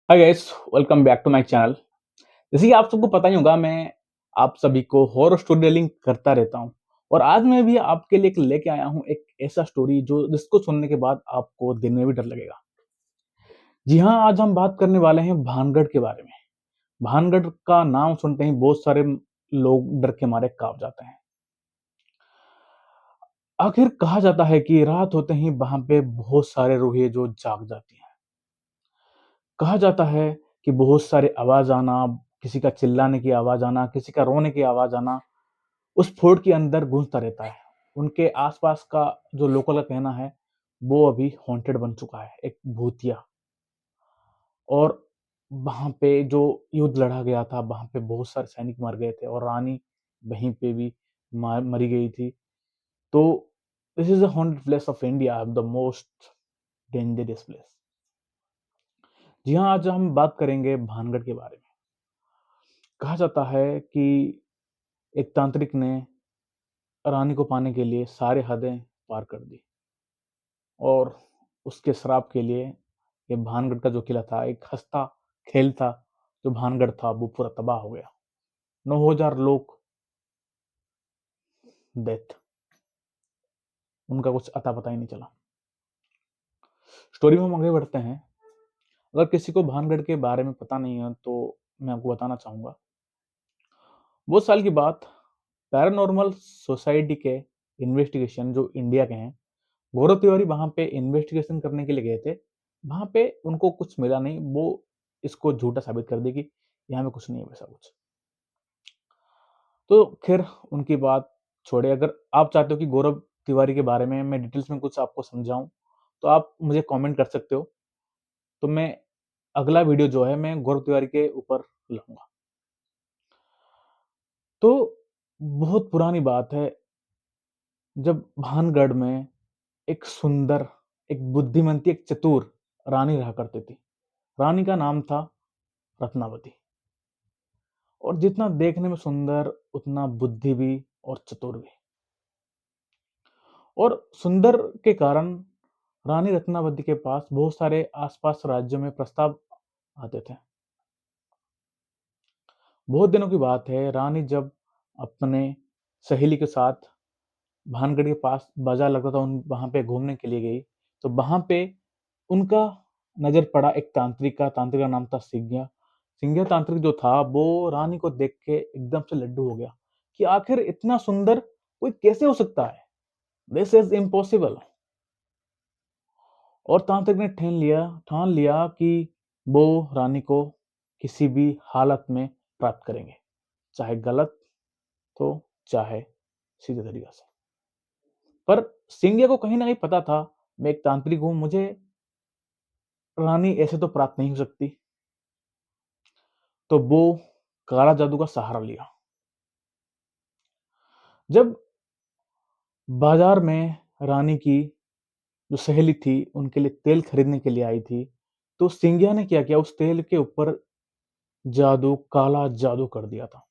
Hi guys, welcome back to my channel. जैसे कि आप सबको पता ही होगा, मैं आप सभी को हॉरर स्टोरी टेलिंग करता रहता हूँ। और आज मैं भी आपके लिए एक लेके आया हूँ एक ऐसा स्टोरी जो जिसको सुनने के बाद आपको दिन में भी डर लगेगा। जी हाँ, आज हम बात करने वाले हैं भानगढ़ के बारे में। भानगढ़ का नाम सुनते ही बहुत सारे लोग डर के मारे काँप जाते हैं। आखिर कहा जाता है कि रात होते ही वहाँ पे बहुत सारे रूहें जो जाग जाती हैं। कहा जाता है कि बहुत सारे आवाज़ आना, किसी का चिल्लाने की आवाज़ आना, किसी का रोने की आवाज़ आना, उस फोर्ट के अंदर गूँजता रहता है। उनके आस-पास का जो लोकल का कहना है, वो अभी हॉन्टेड बन चुका है, एक भूतिया। और वहाँ पे जो युद्ध लड़ा गया था, वहाँ पे बहुत सारे सैनिक मर गए थे और रानी वहीं पे भी मरी गई थी। तो this is the haunted place of India, the most dangerous place. जी हाँ, आज हम बात करेंगे भानगढ़ के बारे में। कहा जाता है कि एक तांत्रिक ने रानी को पाने के लिए सारे हदें पार कर दी और उसके श्राप के लिए ये भानगढ़ का जो किला था, एक हँसता खेलता जो भानगढ़ था, वो पूरा तबाह हो गया। 9,000 लोग डेथ, उनका कुछ अता-पता ही नहीं चला। स्टोरी में हम आगे बढ़ते हैं। अगर किसी को भानगढ़ के बारे में पता नहीं है, तो मैं आपको बताना चाहूँगा। वो साल की बात, पैरानॉर्मल सोसाइटी के इन्वेस्टिगेशन जो इंडिया के हैं, गौरव तिवारी वहाँ पे इन्वेस्टिगेशन करने के लिए गए थे। वहाँ पे उनको कुछ मिला नहीं, वो इसको झूठा साबित कर दी कि यहाँ पे कुछ नहीं है वैसा कुछ। तो ख़ैर उनकी बात छोड़िए, अगर आप चाहते हो कि गौरव तिवारी के बारे में मैं डिटेल्स में कुछ आपको समझाऊँ, तो आप मुझे कमेंट कर सकते हो। तो मैं अगला वीडियो जो है मैं गौरव तिवारी के ऊपर लाऊँगा। तो बहुत पुरानी बात है, जब भानगढ़ में एक सुंदर, एक बुद्धिमती, एक चतुर रानी रहा करती थी। रानी का नाम था रत्नावती। और जितना देखने में सुंदर, उतना बुद्धि भी और चतुर भी। और सुंदर के कारण रानी रत्नावती के पास बहुत सारे आस-पास राज्यों में प्रस्ताव आते थे। बहुत दिनों की बात है, रानी जब अपने सहेली के साथ भानगढ़ के पास बाज़ार लगता था, उन वहाँ पे घूमने के लिए गई, तो वहाँ पे उनका नज़र पड़ा एक तांत्रिक का नाम था सिंघिया। सिंघिया तांत्रिक जो था, वो रानी को देख के एकदम से लड्डू हो गया कि आखिर इतना सुंदर कोई कैसे हो सकता है? This is impossible. और तांत्रिक ने ठान लिया कि वो रानी को किसी भी हालत में प्राप्त करेंगे, चाहे गलत हो, चाहे सीधे तरीक़े से। पर सिंघिया को कहीं न कहीं पता था, मैं एक तांत्रिक हूँ, मुझे रानी ऐसे तो प्राप्त नहीं हो सकती। तो वो काला जादू का सहारा लिया। जब बाज़ार में रानी की जो सहेली थी, उनके लिए तेल खरीदने के लिए आई थी, तो सिंघिया ने क्या किया, उस तेल के ऊपर काला जादू कर दिया था।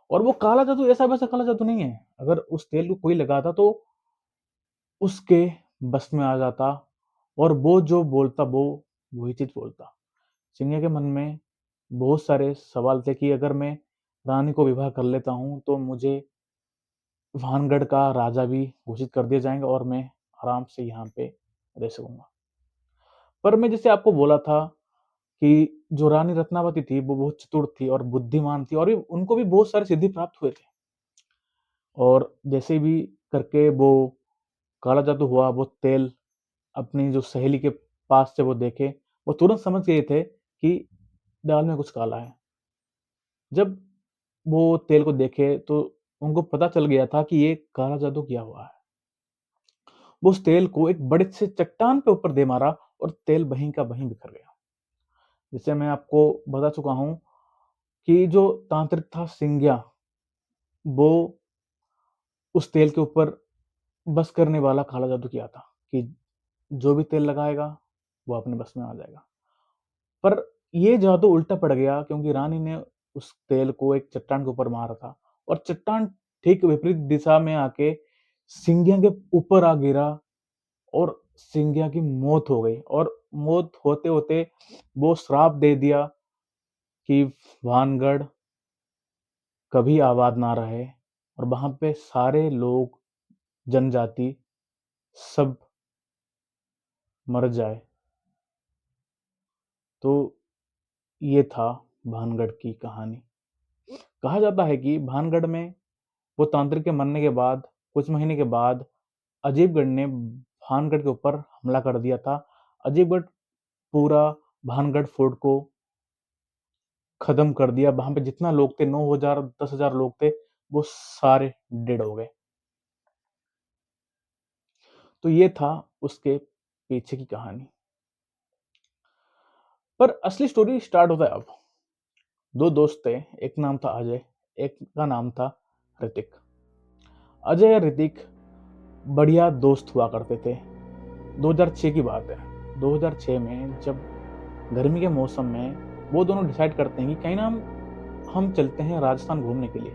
और वो काला जादू ऐसा-वैसा काला जादू नहीं है। अगर उस तेल को कोई लगाता तो उसके बस में आ जाता और वो जो बोलता वो वही चीज़ बोलता। सिंघिया के मन में बहुत सारे सवाल थे कि अगर मैं रानी को विवाह कर लेता हूँ, तो मुझे भानगढ़ का राजा भी घोषित कर दिया जाएगा और मैं आराम से यहाँ पे रह सकूँगा। पर मैं जैसे आपको बोला था कि जो रानी रत्नावती थी, वो बहुत चतुर थी और बुद्धिमान थी और भी उनको भी बहुत सारी सिद्धि प्राप्त हुए थे। और जैसे भी करके वो काला जादू हुआ, वो तेल अपनी जो सहेली के पास से वो देखे, वो तुरंत समझ गए थे कि दाल में कुछ काला है। जब वो तेल को देखे, तो उनको पता चल गया था कि ये काला जादू किया हुआ है। वो उस तेल को एक बड़े से चट्टान पे ऊपर दे मारा और तेल वहीं का वहीं बिखर गया। जैसे मैं आपको बता चुका हूँ कि जो तांत्रिक था सिंगिया, वो उस तेल के ऊपर बस करने वाला काला जादू किया था कि जो भी तेल लगाएगा, वो अपने बस में आ जाएगा। पर ये जादू उल्टा पड़ गया क्योंकि रानी ने उस तेल को एक चट्टान के ऊपर मारा था और चट्टान ठीक विपरीत दिशा में आके सिंघिया के ऊपर आ गिरा और सिंघिया की मौत हो गई और मौत होते-होते वो श्राप दे दिया कि भानगढ़ कभी आबाद ना रहे और वहाँ पे सारे लोग, जनजाति सब मर जाए। तो ये था भानगढ़ की कहानी। कहा जाता है कि भानगढ़ में वो तांत्रिक के मरने के बाद कुछ महीने के बाद अजीबगढ़ ने भानगढ़ के ऊपर हमला कर दिया था। अजीबगढ़ पूरा भानगढ़ फोर्ट को खत्म कर दिया। वहाँ पे जितना लोग थे 9,000 10,000 लोग थे, वो सारे डेड हो गए। तो ये था उसके पीछे की कहानी। पर असली स्टोरी स्टार्ट होता है अब। 2 दोस्त थे, एक नाम था अजय, एक का नाम था ऋतिक। अजय और ऋतिक बढ़िया दोस्त हुआ करते थे। 2006 की बात है। 2006 में जब गर्मी के मौसम में वो दोनों डिसाइड करते हैं कि कहीं ना हम चलते हैं राजस्थान घूमने के लिए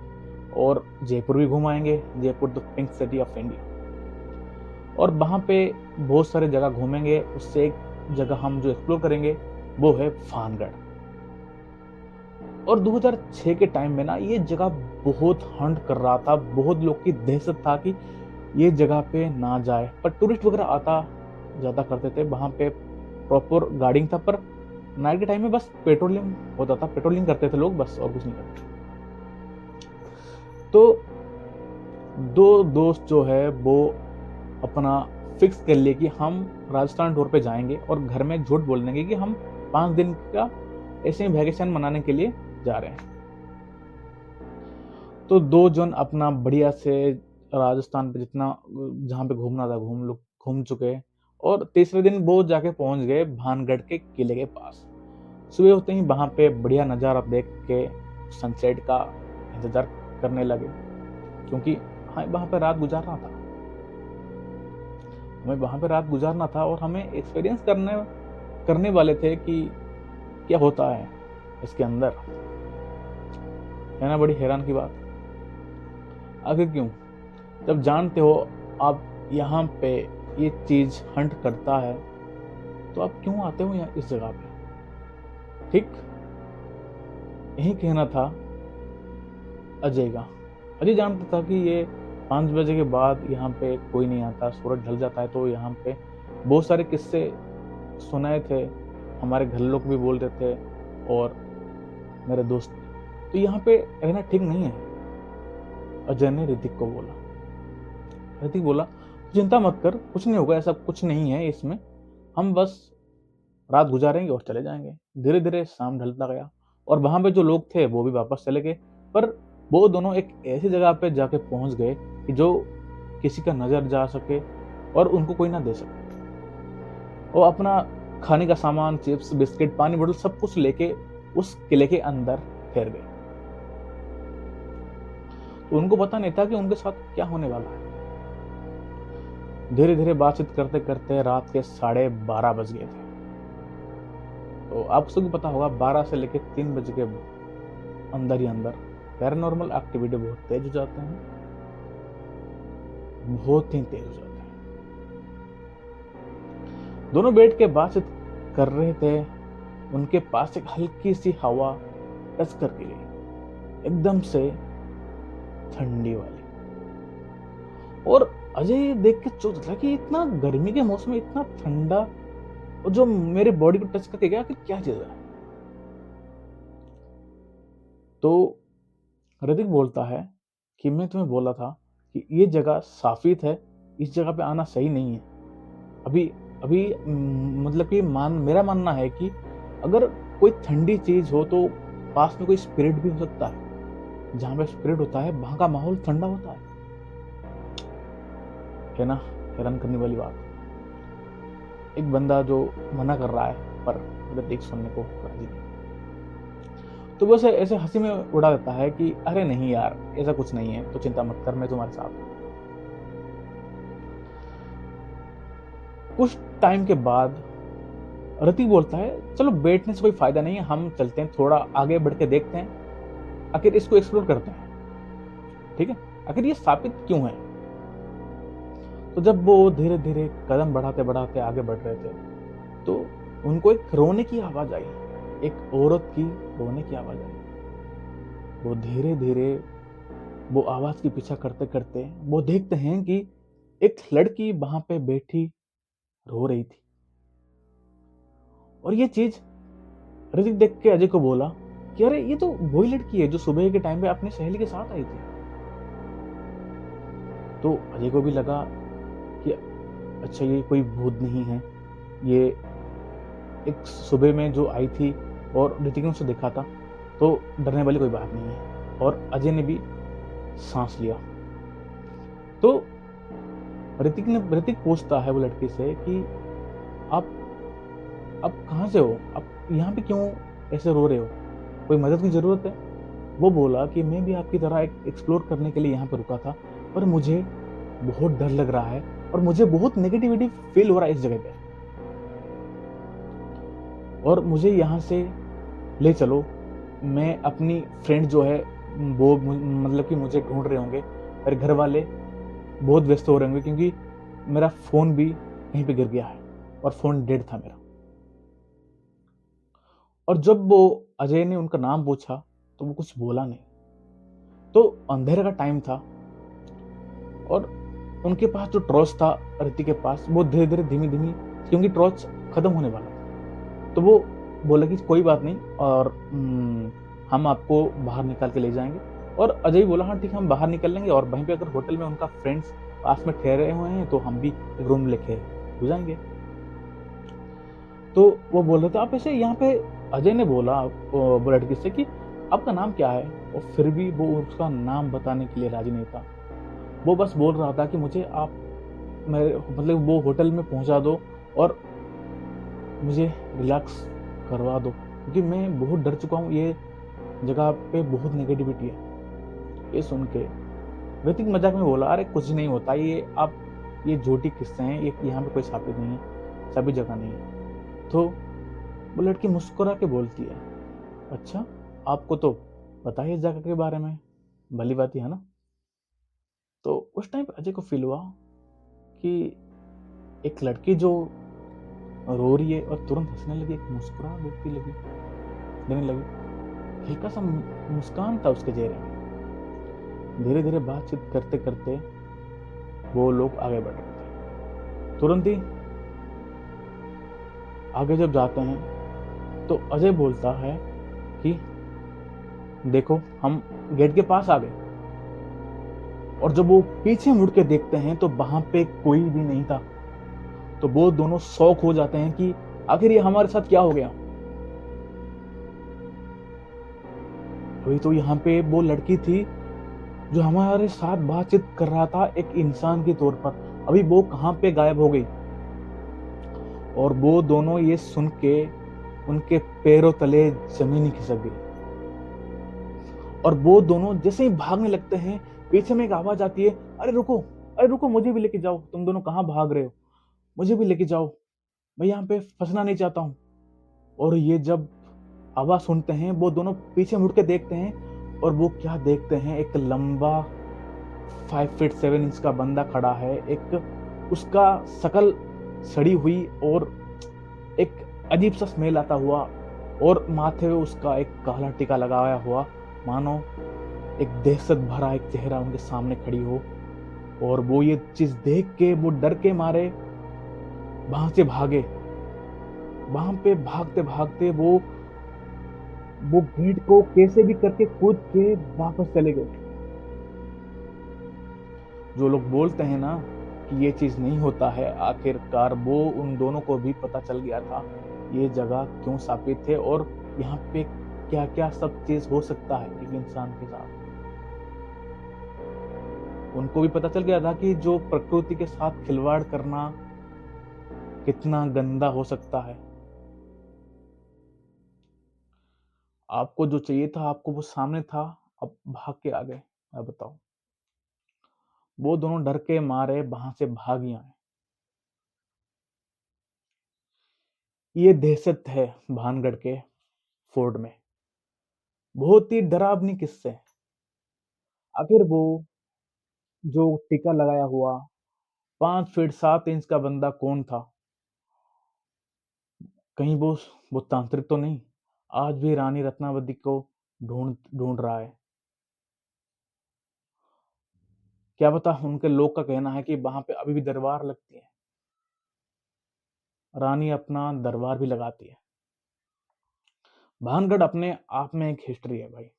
और जयपुर भी घूम आएंगे। Jaipur the pink city of India. और वहाँ पे बहुत सारे जगह घूमेंगे। उससे एक जगह हम जो एक्सप्लोर करेंगे वो है भानगढ़। और 2006 के टाइम में ना ये जगह बहुत हंट कर रहा था। बहुत लोग की दहशत था कि ये जगह पे ना जाए। पर टूरिस्ट वगैरह आता जाता करते थे। वहाँ पे प्रॉपर गार्डिंग था। पर नाइट के टाइम में बस पेट्रोलिंग होता था। पेट्रोलिंग करते थे लोग, बस और कुछ नहीं करते। तो 2 दोस्त जो है वो अपना फिक्स कर लिए कि हम राजस्थान टूर पे जाएंगे और घर में झूठ बोल देंगे कि हम 5 दिन का ऐसे ही वैकेशन मनाने के लिए जा रहे हैं। तो 2 जन अपना बढ़िया से राजस्थान पे जितना जहाँ पे घूमना था घूम चुके और तीसरे दिन वो जाके पहुंच गए भानगढ़ के किले के पास। सुबह होते ही वहां पे बढ़िया नज़ारा देख के सनसेट का इंतजार करने लगे, क्योंकि हाँ वहां पे रात गुजारना था। हमें वहां पे रात गुजारना था और हमें एक्सपीरियंस करने वाले थे कि क्या होता है इसके अंदर। है ना बड़ी हैरान की बात। आखिर क्यों? जब जानते हो आप यहाँ पे ये चीज हंट करता है तो आप क्यों आते हो यहाँ इस जगह पे? ठीक यही कहना था अजय का। अजय जानता था कि ये 5 बजे के बाद यहाँ पे कोई नहीं आता। सूरज ढल जाता है। तो यहाँ पे बहुत सारे किस्से सुनाए थे। हमारे घर लोग भी बोलते थे और मेरे दोस्त। तो यहाँ पे रहना ठीक नहीं है। अजय ने ऋतिक को बोला। ऋतिक बोला चिंता मत कर, कुछ नहीं होगा, ऐसा कुछ नहीं है इसमें। हम बस रात गुजारेंगे और चले जाएंगे। धीरे धीरे शाम ढलता गया और वहां पे जो लोग थे वो भी वापस चले गए। पर वो दोनों एक ऐसी जगह पे जाके पहुंच गए कि जो किसी का नजर जा सके और उनको कोई ना दे सके। वो अपना खाने का सामान, चिप्स, बिस्किट, पानी बोतल सब कुछ लेके उस किले के अंदर ठहर गए। तो उनको पता नहीं था कि उनके साथ क्या होने वाला है। धीरे धीरे बातचीत करते करते रात के 12:30 बज गए थे। तो आप सबको पता होगा 12 से लेकर 3 बजे के अंदर ही अंदर पैरानॉर्मल एक्टिविटी बहुत तेज हो जाते हैं। बहुत ही तेज हो जाते हैं। दोनों बैठ के बातचीत कर रहे थे। उनके पास एक हल्की सी हवा टच करके गई, एकदम से ठंडी वाली। और अजय देख के सोच रहा कि इतना गर्मी के मौसम में इतना ठंडा और जो मेरे बॉडी को टच करके गया कि क्या चीज है। तो ऋतिक बोलता है कि मैं तुम्हें बोला था कि ये जगह साफित है, इस जगह पे आना सही नहीं है। अभी अभी मतलब कि मेरा मानना है कि अगर कोई ठंडी चीज हो तो पास में कोई स्पिरिट भी हो सकता है। जहां पे स्पिरिट होता है वहां का माहौल ठंडा होता है ना। हैरान करने वाली बात। एक बंदा जो मना कर रहा है पर ऋतिक सुनने को राजी नहीं। तो बस ऐसे हंसी में उड़ा देता है कि अरे नहीं यार, ऐसा कुछ नहीं है, तो चिंता मत कर, मैं तुम्हारे साथ हूं। कुछ टाइम के बाद ऋतिक बोलता है चलो बैठने से कोई फायदा नहीं है, हम चलते हैं, थोड़ा आगे बढ़ के देखते हैं, आखिर इसको एक्सप्लोर करते हैं। ठीक है, आखिर ये स्थापित क्यों है। तो जब वो धीरे-धीरे कदम बढ़ाते-बढ़ाते आगे बढ़ रहे थे, तो उनको एक रोने की आवाज़ आई। एक औरत की रोने की आवाज़ आई। वो धीरे-धीरे वो आवाज़ की पीछा करते-करते वो देखते हैं कि एक लड़की वहाँ पे बैठी रो रही थी। और ये चीज़ ऋतिक देख के अजय को बोला कि अरे ये तो वही लड़की है जो सुबह के टाइम पे अपनी सहेली के साथ आई थी। तो अजय को भी लगा कि अच्छा ये कोई भूत नहीं है, ये एक सुबह में जो आई थी और ऋतिक ने उसे देखा था, तो डरने वाली कोई बात नहीं है। और अजय ने भी साँस लिया। तो ऋतिक पूछता है वो लड़की से कि आप कहाँ से हो? आप यहाँ पे क्यों ऐसे रो रहे हो? कोई मदद की ज़रूरत है? वो बोला कि मैं भी आपकी तरह एक एक्सप्लोर करने के लिए यहाँ पे रुका था, पर मुझे बहुत डर लग रहा है और मुझे बहुत नेगेटिविटी फ़ील हो रहा है इस जगह पे, और मुझे यहाँ से ले चलो। मैं अपनी फ्रेंड जो है वो मतलब कि मुझे ढूँढ रहे होंगे। मेरे घर वाले बहुत व्यस्त हो रहे होंगे क्योंकि मेरा फ़ोन भी कहीं पे गिर गया है और फ़ोन डेड था मेरा। और जब वो अजय ने उनका नाम पूछा, तो वो कुछ बोला नहीं। तो अंधेरे का टाइम था और उनके पास जो टॉर्च था ऋतिक के पास, वो धीरे-धीरे, धीमी-धीमी, क्योंकि टॉर्च खत्म होने वाला था। तो वो बोला कि कोई बात नहीं, और हम आपको बाहर निकाल के ले जाएँगे। और अजय भी बोला हाँ ठीक है, हम बाहर निकल लेंगे, और वहीं पे अगर होटल में उनका फ्रेंड्स पास में ठहरे हुए हैं तो हम भी एक रूम लेके हो जाएँगे। तो वो बोल रहे थे आप ऐसे यहाँ पे, अजय ने बोला वो लड़की से कि आपका नाम क्या है? और फिर भी वो उसका नाम बताने के लिए राज़ी नहीं था। वो बस बोल रहा था कि मुझे आप मेरे मतलब वो होटल में पहुँचा दो और मुझे रिलैक्स करवा दो, क्योंकि मैं बहुत डर चुका हूँ, ये जगह पे बहुत नेगेटिविटी है। ये सुन के ऋतिक मज़ाक में बोला, "अरे कुछ नहीं होता, ये झूठी किस्से हैं, ये यहाँ पे कोई साबित नहीं है, सभी जगह नहीं है।" तो वो लड़की मुस्कुरा के बोलती है, "अच्छा, आपको तो पता है इस जगह के बारे में, भली-भाँति, है ना?" तो उस टाइम पे अजय को फ़ील हुआ कि एक लड़की जो रो रही है और तुरंत हँसने लगी, एक मुस्कुरा देने लगी। हल्का-सा मुस्कान था उसके चेहरे में। धीरे-धीरे बातचीत करते-करते वो लोग आगे बढ़ रहे थे। तुरंत ही आगे जब जाते हैं, तो अजय बोलता है कि देखो, हम गेट के पास आ गए। और जब वो पीछे मुड़ के देखते हैं तो वहाँ पे कोई भी नहीं था। तो वो दोनों शॉक हो जाते हैं कि आखिर ये हमारे साथ क्या हो गया? अभी तो यहाँ पे वो लड़की थी जो हमारे साथ बातचीत कर रहा था एक इंसान के तौर पर। अभी वो कहाँ पे गायब हो गई? और वो दोनों ये सुन के उनके पैरों तले ज़मीन ही खिसक गई। और वो दोनों जैसे ही भागने लगते हैं, पीछे में एक आवाज़ आती है, अरे रुको, मुझे भी लेके जाओ, तुम दोनों कहाँ भाग रहे हो? मुझे भी लेके जाओ, मैं यहाँ पे फँसना नहीं चाहता हूँ।" और ये जब आवाज़ सुनते हैं, वो दोनों पीछे मुड़ के देखते हैं, और वो क्या देखते हैं, एक लंबा 5 फीट 7 इंच का बंदा खड़ा है। एक उसका शकल सड़ी हुई और एक अजीब-सा स्मेल आता हुआ, और माथे पे उसका एक काला टीका लगाया हुआ, मानो एक दहशत भरा एक चेहरा उनके सामने खड़ी हो। और वो ये चीज़ देख के वो डर के मारे वहाँ से भागे। वहाँ पे भागते-भागते वो गेट को कैसे भी करके कूद के वापस चले गए। जो लोग बोलते हैं ना कि ये चीज़ नहीं होता है, आखिरकार वो उन दोनों को भी पता चल गया था, ये जगह क्यों स्थापित है और यहाँ पे क्या-क्या सब चीज़ हो सकता है एक इंसान के साथ। उनको भी पता चल गया था कि जो प्रकृति के साथ खिलवाड़ करना कितना गंदा हो सकता है। आपको जो चाहिए था, आपको वो सामने था, अब भाग के आ गए। अब बताओ। वो दोनों डर के मारे वहाँ से भाग ही आए। ये दहशत है भानगढ़ के फोर्ट में। बहुत ही डरावनी किस्से। आखिर वो जो टीका लगाया हुआ 5 फीट 7 इंच का बंदा कौन था? कहीं वो तांत्रिक तो नहीं? आज भी रानी रत्नावती को ढूँढ ढूँढ रहा है। क्या पता उनके लोग का कहना है कि वहाँ पे अभी भी दरबार लगती है। रानी अपना दरबार भी लगाती है। भानगढ़ अपने आप में एक हिस्ट्री है भाई।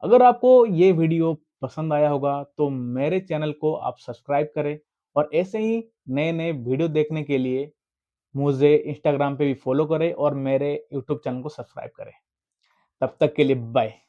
अगर आपको ये वीडियो पसंद आया होगा तो मेरे चैनल को आप सब्सक्राइब करें और ऐसे ही नए-नए वीडियो देखने के लिए मुझे इंस्टाग्राम पे भी फॉलो करें और मेरे यूट्यूब चैनल को सब्सक्राइब करें। तब तक के लिए बाय।